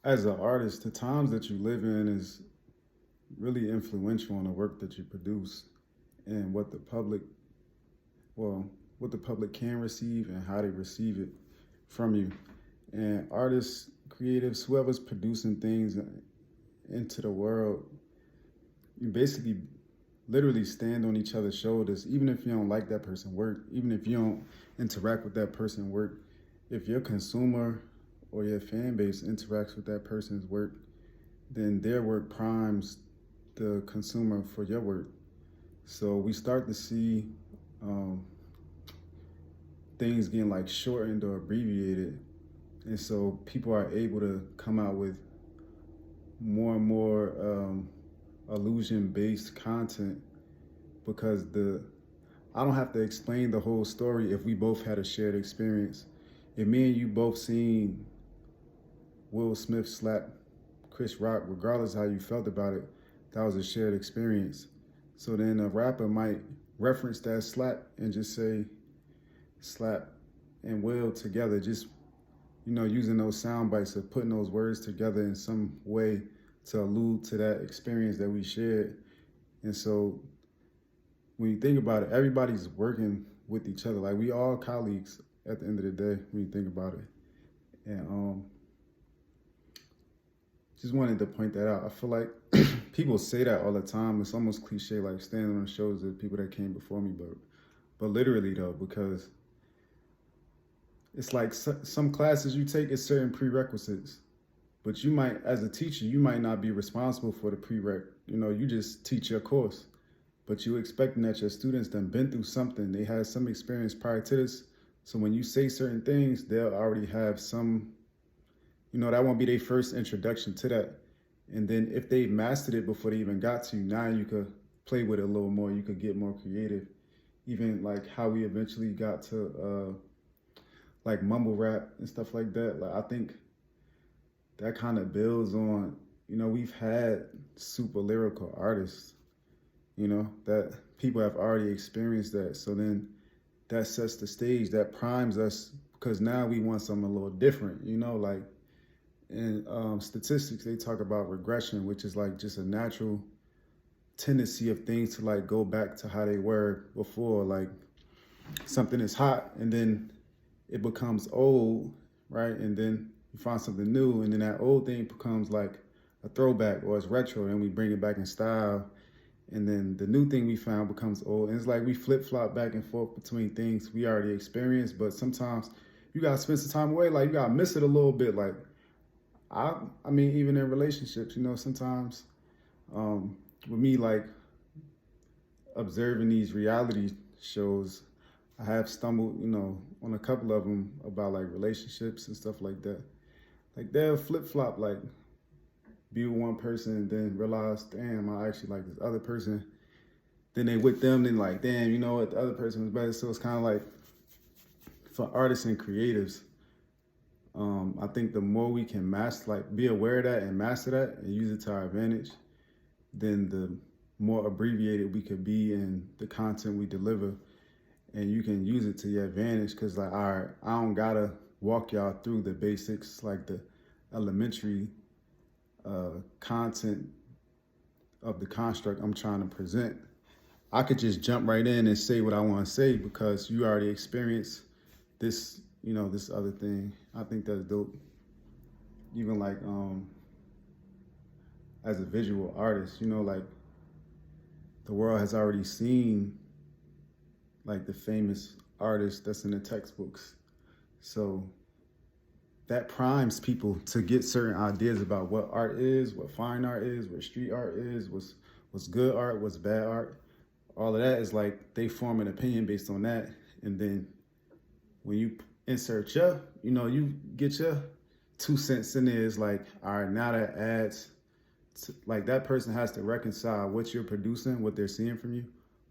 as an artist, the times that you live in is really influential on the work that you produce and well, what the public can receive and how they receive it from you. And artists, creatives, whoever's producing things into the world, you basically literally stand on each other's shoulders, even if you don't like that person's work, even if you don't interact with that person's work. If your consumer or your fan base interacts with that person's work, then their work primes the consumer for your work. So we start to see um, things getting like shortened or abbreviated. And so people are able to come out with more and more illusion based content because I don't have to explain the whole story if we both had a shared experience. If me and you both seen Will Smith slap Chris Rock, regardless how you felt about it, that was a shared experience. So then a rapper might reference that slap and just say slap and Will together, just using those sound bites of putting those words together in some way to allude to that experience that we shared. And so when you think about it, everybody's working with each other. Like we all colleagues at the end of the day when you think about it. And just wanted to point that out. I feel like people say that all the time. It's almost cliche, like standing on the shoulders of people that came before me, but literally though, because it's like some classes you take is certain prerequisites, but you might, as a teacher, you might not be responsible for the prereq. You just teach your course, but you expecting that your students done been through something. They had some experience prior to this. So when you say certain things, they'll already have some, that won't be their first introduction to that. And then if they mastered it before they even got to you, now you could play with it a little more. You could get more creative. Even like how we eventually got to like mumble rap and stuff like that. Like I think that kind of builds on, we've had super lyrical artists, that people have already experienced that. So then that sets the stage, that primes us, because now we want something a little different, like in statistics, they talk about regression, which is like just a natural tendency of things to like go back to how they were before. Like something is hot and then it becomes old, right? And then you find something new, and then that old thing becomes like a throwback or it's retro, and we bring it back in style. And then the new thing we found becomes old. And it's like we flip-flop back and forth between things we already experienced, but sometimes you gotta spend some time away, like you gotta miss it a little bit. Like I mean, even in relationships, sometimes with me, like observing these reality shows, I have stumbled, on a couple of them about like relationships and stuff like that. Like they'll flip flop, like be with one person and then realize, damn, I actually like this other person. Then they with them, then like, damn, you know what, the other person was better. So it's kind of like for artists and creatives, I think the more we can master, like be aware of that and master that and use it to our advantage, then the more abbreviated we could be in the content we deliver. And you can use it to your advantage because like, all right, I don't gotta walk y'all through the basics, like the elementary content of the construct I'm trying to present. I could just jump right in and say what I want to say because you already experienced this, this other thing. I think that's dope. Even like as a visual artist, like the world has already seen like the famous artist that's in the textbooks. So that primes people to get certain ideas about what art is, what fine art is, what street art is, what's good art, what's bad art. All of that is like they form an opinion based on that. And then when you insert you get your 2 cents in there. It's like, all right, now that adds to, like that person has to reconcile what you're producing, what they're seeing from you,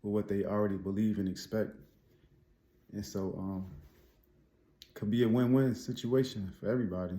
with what they already believe and expect. And so could be a win-win situation for everybody.